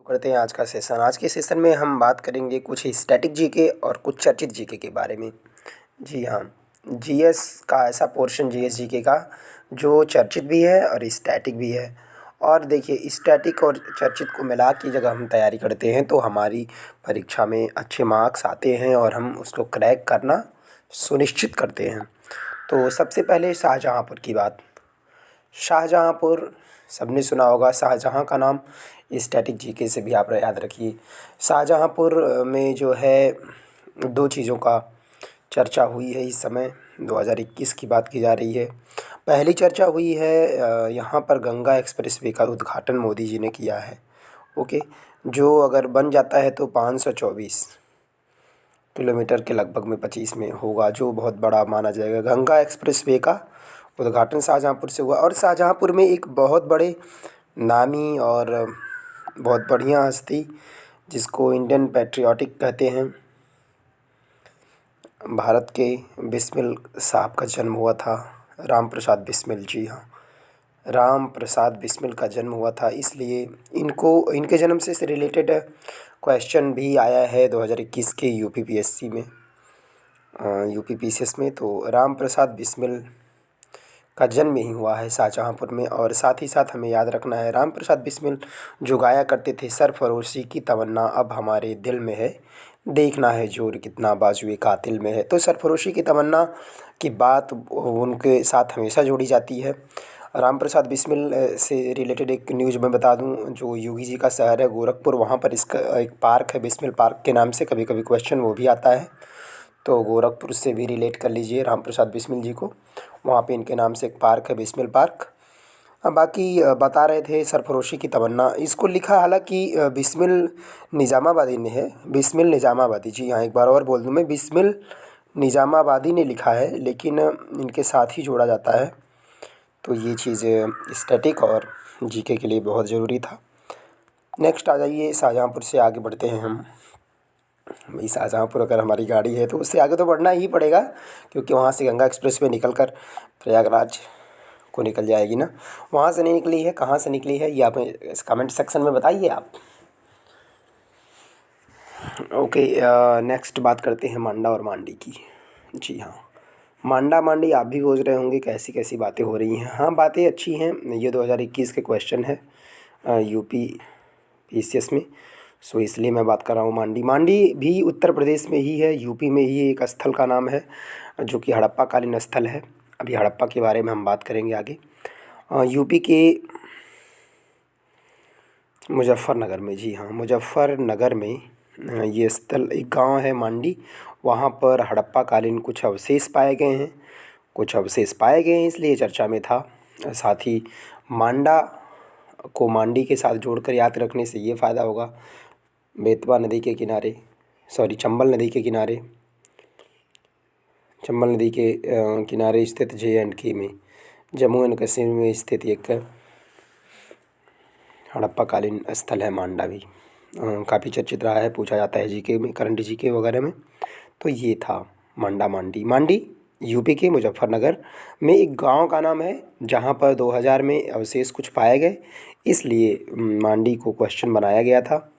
करते हैं आज का सेशन। आज के सेशन में हम बात करेंगे कुछ स्टैटिक जीके और कुछ चर्चित जीके के बारे में। जी हाँ, जीएस का ऐसा पोर्शन जीएस जीके का जो चर्चित भी है और स्टैटिक भी है। और देखिए, स्टैटिक और चर्चित को मिला के जब हम तैयारी करते हैं तो हमारी परीक्षा में अच्छे मार्क्स आते हैं और हम उसको क्रैक करना सुनिश्चित करते हैं। तो सबसे पहले शाहजहाँपुर की बात। शाहजहाँपुर सबने सुना होगा। शाहजहाँ का नाम स्टैटिक जीके से भी आप याद रखिए। शाहजहाँपुर में जो है दो चीज़ों का चर्चा हुई है इस समय। 2021 की बात की जा रही है। पहली चर्चा हुई है यहाँ पर गंगा एक्सप्रेसवे का उद्घाटन मोदी जी ने किया है। ओके, जो अगर बन जाता है तो 524 किलोमीटर के लगभग में 25 में होगा, जो बहुत बड़ा माना जाएगा। गंगा एक्सप्रेसवे का उद्घाटन शाहजहाँपुर से हुआ और शाहजहाँपुर में एक बहुत बड़े नामी और बहुत बढ़िया हस्ती जिसको इंडियन पैट्रियोटिक कहते हैं, भारत के बिस्मिल साहब का जन्म हुआ था। राम प्रसाद बिस्मिल, जी हाँ, राम प्रसाद बिस्मिल का जन्म हुआ था। इसलिए इनके जन्म से रिलेटेड क्वेश्चन भी आया है 2021 के यूपीपीएससी में, यूपीपीसीएस में। तो राम प्रसाद बिस्मिल का जन्म यहीं हुआ है शाहजहाँपुर में। और साथ ही साथ हमें याद रखना है, राम प्रसाद बिस्मिल जो गाया करते थे, सरफरोशी की तमन्ना अब हमारे दिल में है, देखना है जोर कितना बाजुए कातिल में है। तो सरफरोशी की तमन्ना की बात उनके साथ हमेशा जोड़ी जाती है। राम प्रसाद बिस्मिल से रिलेटेड एक न्यूज़ मैं बता दूं, जो योगी जी का शहर है गोरखपुर, वहाँ पर इसका एक पार्क है बिस्मिल पार्क के नाम से, कभी कभी क्वेश्चन वो भी आता है। तो गोरखपुर से भी रिलेट कर लीजिए राम प्रसाद बिस्मिल जी को। वहाँ पे इनके नाम से एक पार्क है बिस्मिल पार्क। बाकी बता रहे थे सरफरोशी की तमन्ना, इसको लिखा हालांकि बिस्मिल निज़ामाबादी ने है। बिस्मिल निज़ामाबादी, जी हाँ, एक बार और बोल दूँ मैं, बिस्मिल निज़ामाबादी ने लिखा है, लेकिन इनके साथ ही जोड़ा जाता है। तो ये चीज़ स्टैटिक और जीके के लिए बहुत ज़रूरी था। नेक्स्ट आ जाइए, शाहजहाँपुर से आगे बढ़ते हैं हम। भाई शाहजहाँपुर अगर हमारी गाड़ी है तो उससे आगे तो बढ़ना ही पड़ेगा, क्योंकि वहाँ से गंगा एक्सप्रेसवे निकल कर प्रयागराज को निकल जाएगी ना। वहाँ से नहीं निकली है, कहाँ से निकली है ये आप इस कमेंट सेक्शन में बताइए आप। ओके, नेक्स्ट बात करते हैं मांडा और मांडी की। जी हाँ, मांडा मांडी आप भी सोच रहे होंगे कैसी कैसी बातें हो रही हैं। हाँ, बातें अच्छी हैं। ये 2021 के क्वेश्चन है यूपी पीसीएस में, सो इसलिए मैं बात कर रहा हूँ। मांडी मांडी भी उत्तर प्रदेश में ही है, यूपी में ही एक स्थल का नाम है जो कि हड़प्पाकालीन स्थल है। अभी हड़प्पा के बारे में हम बात करेंगे आगे। यूपी के मुजफ्फ़रनगर में, जी हाँ, मुजफ्फ़रनगर में ये स्थल, एक गांव है मांडी, वहाँ पर हड़प्पाकालीन कुछ अवशेष पाए गए हैं। कुछ अवशेष पाए गए हैं इसलिए चर्चा में था। साथ ही मांडा को मांडी के साथ जोड़कर याद रखने से ये फ़ायदा होगा, बेतवा नदी के किनारे, सॉरी चंबल नदी के किनारे, चंबल नदी के किनारे स्थित JNK में, जम्मू एंड कश्मीर में स्थित एक हड़प्पाकालीन स्थल है मांडा भी। काफ़ी चर्चित रहा है, पूछा जाता है जीके में, करंट जीके वगैरह में। तो ये था मांडा मांडी। मांडी यूपी के मुजफ्फ़रनगर में एक गांव का नाम है, जहां पर 2000 में अवशेष कुछ पाए गए, इसलिए मांडी को क्वेश्चन बनाया गया था।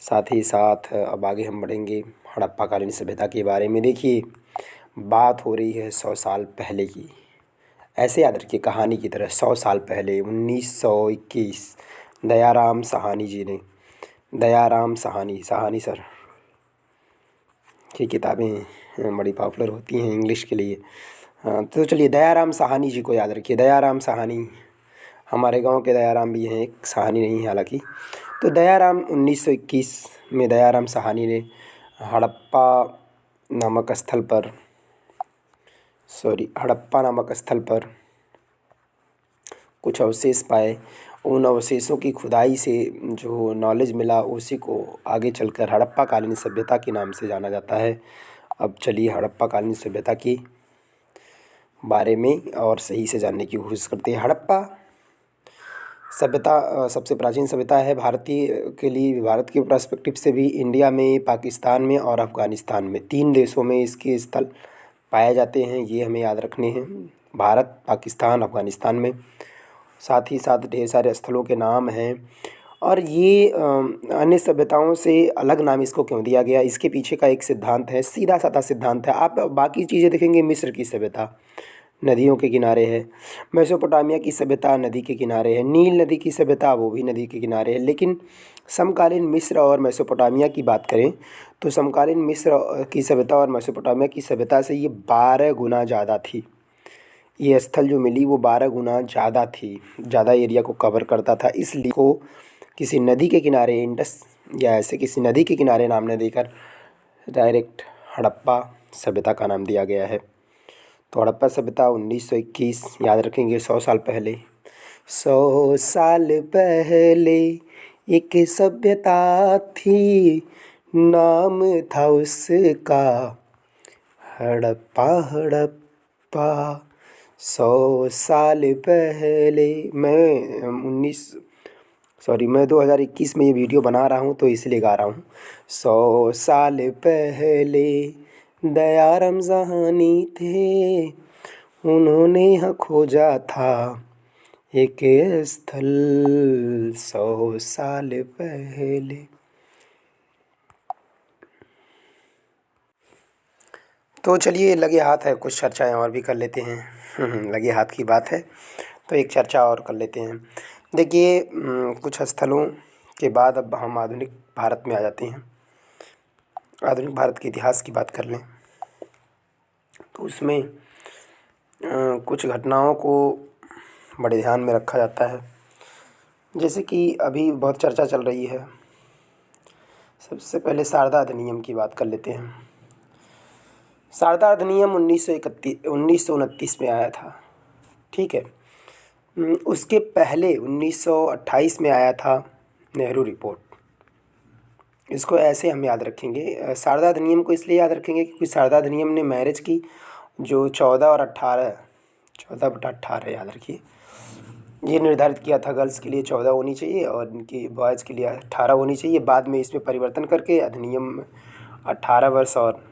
साथ ही साथ अब आगे हम बढ़ेंगे हड़प्पाकालीन सभ्यता के बारे में। देखिए, बात हो रही है 100 साल पहले की, ऐसे याद रखिए कहानी की तरह। 100 साल पहले 1921 दयाराम साहनी जी ने, दयाराम साहनी, साहनी सर की किताबें बड़ी पॉपुलर होती हैं इंग्लिश के लिए। तो चलिए दयाराम साहनी जी को याद रखिए। दयाराम साहनी, हमारे गांव के दयाराम भी हैं, एक साहनी नहीं है हालांकि। तो दयाराम 1921 में दयाराम साहनी ने हड़प्पा नामक स्थल पर, हड़प्पा नामक स्थल पर कुछ अवशेष पाए। उन अवशेषों की खुदाई से जो नॉलेज मिला उसी को आगे चलकर हड़प्पाकालीन सभ्यता के नाम से जाना जाता है। अब चलिए हड़प्पाकालीन सभ्यता के बारे में और सही से जानने की कोशिश करते हैं। हड़प्पा सभ्यता सबसे प्राचीन सभ्यता है भारतीय के लिए। भारत के पर्सपेक्टिव से भी इंडिया में, पाकिस्तान में और अफ़गानिस्तान में, 3 देशों में इसके स्थल पाए जाते हैं। ये हमें याद रखने हैं, भारत, पाकिस्तान, अफ़गानिस्तान में। साथ ही साथ ढेर सारे स्थलों के नाम हैं और ये अन्य सभ्यताओं से अलग नाम इसको क्यों दिया गया, इसके पीछे का एक सिद्धांत है, सीधा साधा सिद्धांत है। आप बाकी चीज़ें देखेंगे, मिस्र की सभ्यता नदियों के किनारे है, मेसोपोटामिया की सभ्यता नदी के किनारे है, नील नदी की सभ्यता वो भी नदी के किनारे है। लेकिन समकालीन मिस्र और मेसोपोटामिया की बात करें तो समकालीन मिस्र की सभ्यता और मेसोपोटामिया की सभ्यता से ये 12 गुना ज़्यादा थी। ये स्थल जो मिली वो 12 गुना ज़्यादा थी, ज़्यादा एरिया को कवर करता था। इसलिए को किसी नदी के किनारे इंडस या ऐसे किसी नदी के किनारे नाम न देकर डायरेक्ट हड़प्पा सभ्यता का नाम दिया गया है। तो हड़प्पा सभ्यता 1921, याद रखेंगे 100 साल पहले। 100 साल पहले एक सभ्यता थी, नाम था उसका हड़प्पा हड़प्पा। 100 साल पहले मैं 2021 में ये वीडियो बना रहा हूँ तो इसलिए गा रहा हूँ। 100 साल पहले दयाराम जहानी थे, उन्होंने यहाँ खोजा था एक स्थल 100 साल पहले। तो चलिए, लगे हाथ है, कुछ चर्चाएं और भी कर लेते हैं। लगे हाथ की बात है तो एक चर्चा और कर लेते हैं। देखिए, कुछ स्थलों के बाद अब हम आधुनिक भारत में आ जाते हैं। आधुनिक भारत के इतिहास की बात कर लें तो उसमें कुछ घटनाओं को बड़े ध्यान में रखा जाता है। जैसे कि अभी बहुत चर्चा चल रही है, सबसे पहले शारदा अधिनियम की बात कर लेते हैं। शारदा अधिनियम 1929 में आया था, ठीक है। उसके पहले 1928 में आया था नेहरू रिपोर्ट। इसको ऐसे हम याद रखेंगे, शारदा अधिनियम को इसलिए याद रखेंगे क्योंकि शारदा अधिनियम ने मैरिज की जो 14 और 18, 14/18 याद रखिए, ये निर्धारित किया था। गर्ल्स के लिए 14 होनी चाहिए और इनकी बॉयज़ के लिए 18 होनी चाहिए। बाद में इसमें परिवर्तन करके अधिनियम 18 वर्ष और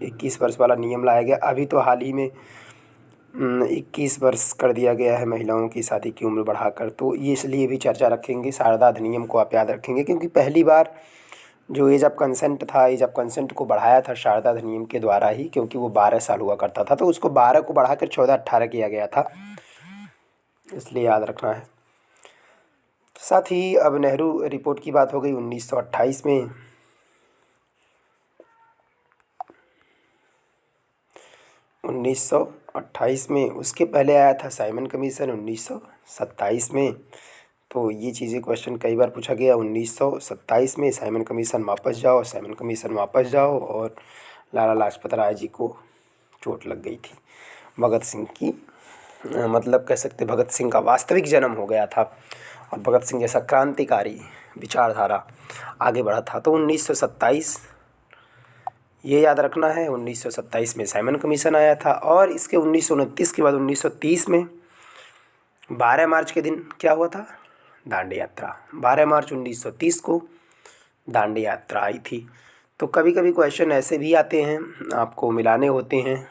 21 वर्ष वाला नियम लाया गया। अभी तो हाल ही में 21 वर्ष कर दिया गया है महिलाओं की शादी की उम्र बढ़ाकर। तो ये इसलिए भी चर्चा रखेंगे, शारदा अधिनियम को आप याद रखेंगे क्योंकि पहली बार जो एज ऑफ कंसेंट था, एज ऑफ कंसेंट को बढ़ाया था शारदा अधिनियम के द्वारा ही, क्योंकि वो 12 साल हुआ करता था तो उसको 12 को बढ़ाकर 14-18 किया गया था, इसलिए याद रखना है। साथ ही अब नेहरू रिपोर्ट की बात हो गई 1928 में। 1928 में उसके पहले आया था साइमन कमीशन 1927 में। तो ये चीज़ें क्वेश्चन कई बार पूछा गया। 1927 में साइमन कमीशन वापस जाओ, साइमन कमीशन वापस जाओ, और लाला लाजपत राय जी को चोट लग गई थी। भगत सिंह की मतलब कह सकते भगत सिंह का वास्तविक जन्म हो गया था और भगत सिंह जैसा क्रांतिकारी विचारधारा आगे बढ़ा था। तो 1927 ये याद रखना है। 1927 में साइमन कमीशन आया था और इसके 1929 के बाद 1930 में 12 मार्च के दिन क्या हुआ था, दांडी यात्रा। 12 मार्च 1930 को दांडी यात्रा आई थी। तो कभी कभी क्वेश्चन ऐसे भी आते हैं, आपको मिलाने होते हैं,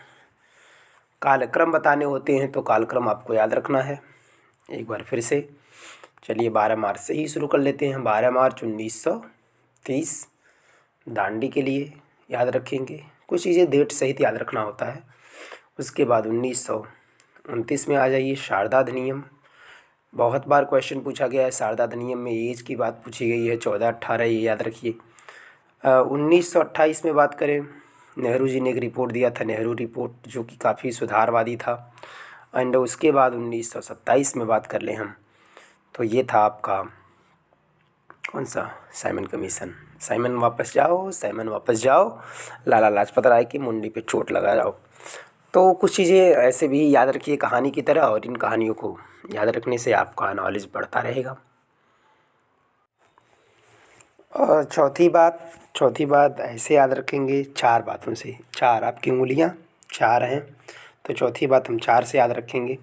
कालक्रम बताने होते हैं, तो कालक्रम आपको याद रखना है। एक बार फिर से चलिए 12 मार्च से ही शुरू कर लेते हैं। 12 मार्च 1930 दांडी के लिए याद रखेंगे। कुछ चीज़ें डेट सहित याद रखना होता है। उसके बाद 1929 में आ जाइए, शारदा अधिनियम। बहुत बार क्वेश्चन पूछा गया है, शारदा अधिनियम में एज की बात पूछी गई है 14-18, ये याद रखिए। 1928 में बात करें, नेहरू जी ने एक रिपोर्ट दिया था, नेहरू रिपोर्ट, जो कि काफ़ी सुधारवादी था। एंड उसके बाद 1927 में बात कर लें हम तो ये था आपका कौन सा, साइमन कमीशन। साइमन वापस जाओ, साइमन वापस जाओ, लाला लाजपत राय की मुंडी पे चोट लगा जाओ। तो कुछ चीज़ें ऐसे भी याद रखिए कहानी की तरह, और इन कहानियों को याद रखने से आपका नॉलेज बढ़ता रहेगा। और चौथी बात ऐसे याद रखेंगे 4 बातों से। 4 आपकी उंगलियां 4 हैं, तो चौथी बात हम 4 से याद रखेंगे।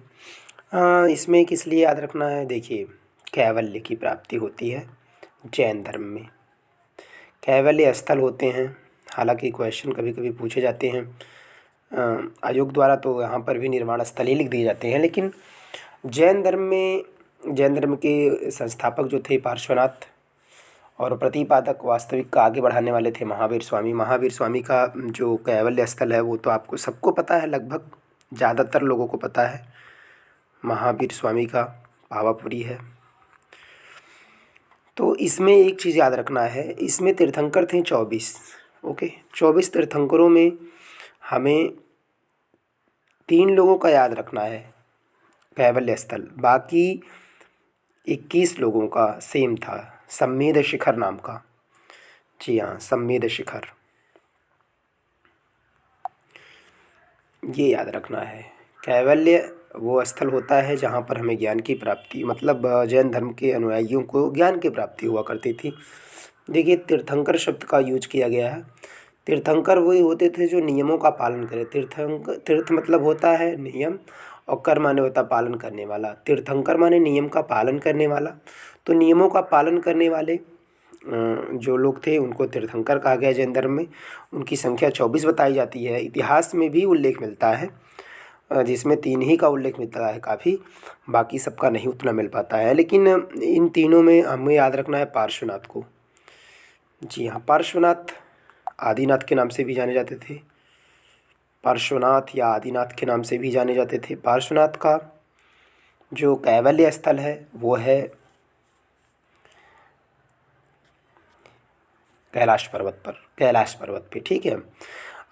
इसमें किस लिए याद रखना है, देखिए, कैवल्य की प्राप्ति होती है जैन धर्म में। कैवल्य स्थल होते हैं, हालांकि क्वेश्चन कभी कभी पूछे जाते हैं आयोग द्वारा, तो यहाँ पर भी निर्माण स्थल ही लिख दिए जाते हैं। लेकिन जैन धर्म के संस्थापक जो थे पार्श्वनाथ और प्रतिपादक वास्तविक का आगे बढ़ाने वाले थे महावीर स्वामी। महावीर स्वामी का जो कैवल्य स्थल है वो तो आपको सबको पता है, लगभग ज़्यादातर लोगों को पता है। महावीर स्वामी का पावापुरी है। तो इसमें एक चीज़ याद रखना है, इसमें तीर्थंकर थे 24। ओके, 24 तीर्थंकरों में हमें 3 लोगों का याद रखना है कैवल्य स्थल, बाकी 21 लोगों का सेम था सम्मेद शिखर नाम का। जी हाँ, सम्मेद शिखर, ये याद रखना है। कैवल्य वो स्थल होता है जहाँ पर हमें ज्ञान की प्राप्ति, मतलब जैन धर्म के अनुयायियों को ज्ञान की प्राप्ति हुआ करती थी। देखिए, तीर्थंकर शब्द का यूज किया गया है। तीर्थंकर वही होते थे जो नियमों का पालन करें। तीर्थ मतलब होता है नियम, और कर माने होता पालन करने वाला। तीर्थंकर माने नियम का पालन करने वाला। तो नियमों का पालन करने वाले जो लोग थे उनको तीर्थंकर कहा गया जैन धर्म में। उनकी संख्या 24 बताई जाती है। इतिहास में भी उल्लेख मिलता है जिसमें 3 ही का उल्लेख मिलता है काफ़ी, बाकी सबका नहीं उतना मिल पाता है। लेकिन इन तीनों में हमें याद रखना है पार्श्वनाथ को। जी हाँ, पार्श्वनाथ आदिनाथ के नाम से भी जाने जाते थे। पार्श्वनाथ या आदिनाथ के नाम से भी जाने जाते थे। पार्श्वनाथ का जो कैवल्य स्थल है वो है कैलाश पर्वत पे, ठीक है।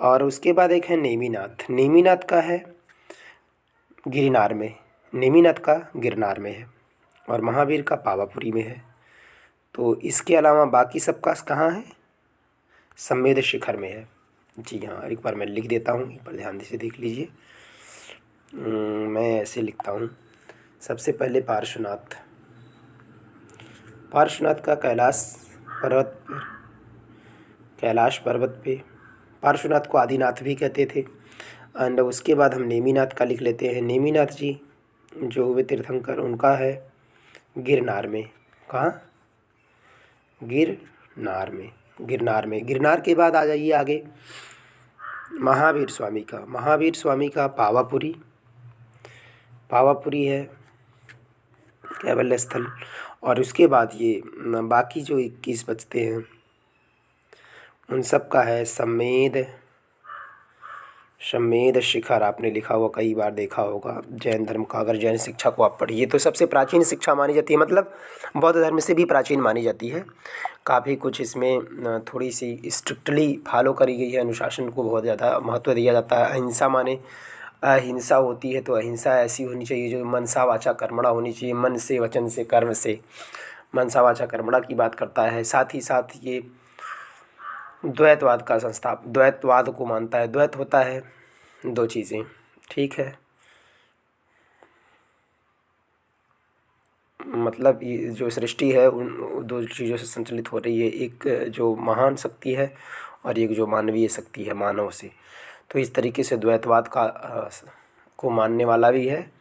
और उसके बाद एक है नेमिनाथ। नेमिनाथ का है गिरनार में, नेमिनाथ का गिरनार में है, और महावीर का पावापुरी में है। तो इसके अलावा बाकी सबका कहाँ है? सम्मेद शिखर में है। जी हाँ, एक बार मैं लिख देता हूँ, एक बार ध्यान से देख लीजिए। मैं ऐसे लिखता हूँ। सबसे पहले पार्श्वनाथ का कैलाश पर्वत पे। पार्श्वनाथ को आदिनाथ भी कहते थे। एंड उसके बाद हम नेमिनाथ का लिख लेते हैं। नेमिनाथ जी जो हुए तीर्थंकर, उनका है गिरनार में। कहाँ? गिरनार में। गिरनार के बाद आ जाइए आगे महावीर स्वामी का पावापुरी है कैवल्य स्थल। और उसके बाद ये बाकी जो 21 बचते हैं उन सब का है सम्मेद शिखर। आपने लिखा हुआ कई बार देखा होगा जैन धर्म का। अगर जैन शिक्षा को आप पढ़िए तो सबसे प्राचीन शिक्षा मानी जाती है, मतलब बौद्ध धर्म से भी प्राचीन मानी जाती है। काफ़ी कुछ इसमें थोड़ी सी स्ट्रिक्टली फॉलो करी गई है। अनुशासन को बहुत ज़्यादा महत्व दिया जाता है। अहिंसा माने अहिंसा होती है तो अहिंसा ऐसी होनी चाहिए जो मनसा वाचा कर्मणा होनी चाहिए। मन से, वचन से, कर्म से, मनसा वाचा कर्मणा की बात करता है। साथ ही साथ ये द्वैतवाद का द्वैतवाद को मानता है। द्वैत होता है 2 चीज़ें, ठीक है। मतलब ये जो सृष्टि है उन 2 चीज़ों से संचालित हो रही है, एक जो महान शक्ति है और एक जो मानवीय शक्ति है मानव से। तो इस तरीके से द्वैतवाद को मानने वाला भी है।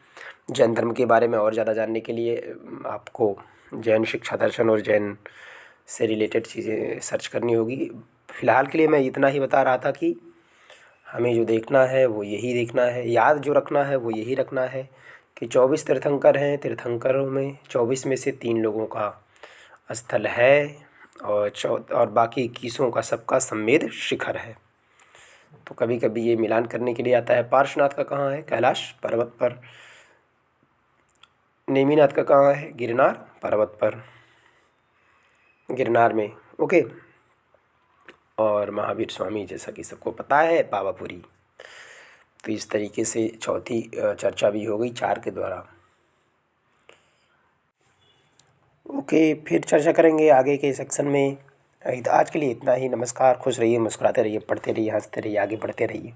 जैन धर्म के बारे में और ज़्यादा जानने के लिए आपको जैन शिक्षा दर्शन और जैन से रिलेटेड चीज़ें सर्च करनी होगी। फ़िलहाल के लिए मैं इतना ही बता रहा था कि हमें जो देखना है वो यही देखना है, याद जो रखना है वो यही रखना है कि 24 तीर्थंकर हैं। तीर्थंकरों में 24 में से 3 लोगों का स्थल है और बाकी 21 का सबका सम्मेद शिखर है। तो कभी कभी ये मिलान करने के लिए आता है। पार्श्वनाथ का कहाँ है? कैलाश पर्वत पर। नेमिनाथ का कहाँ है? गिरनार पर्वत पर, गिरनार में। ओके। और महावीर स्वामी जैसा कि सबको पता है पावापुरी। तो इस तरीके से चौथी चर्चा भी हो गई 4 के द्वारा। ओके, फिर चर्चा करेंगे आगे के सेक्शन में। आज के लिए इतना ही। नमस्कार, खुश रहिए, मुस्कुराते रहिए, पढ़ते रहिए, हंसते रहिए, आगे बढ़ते रहिए।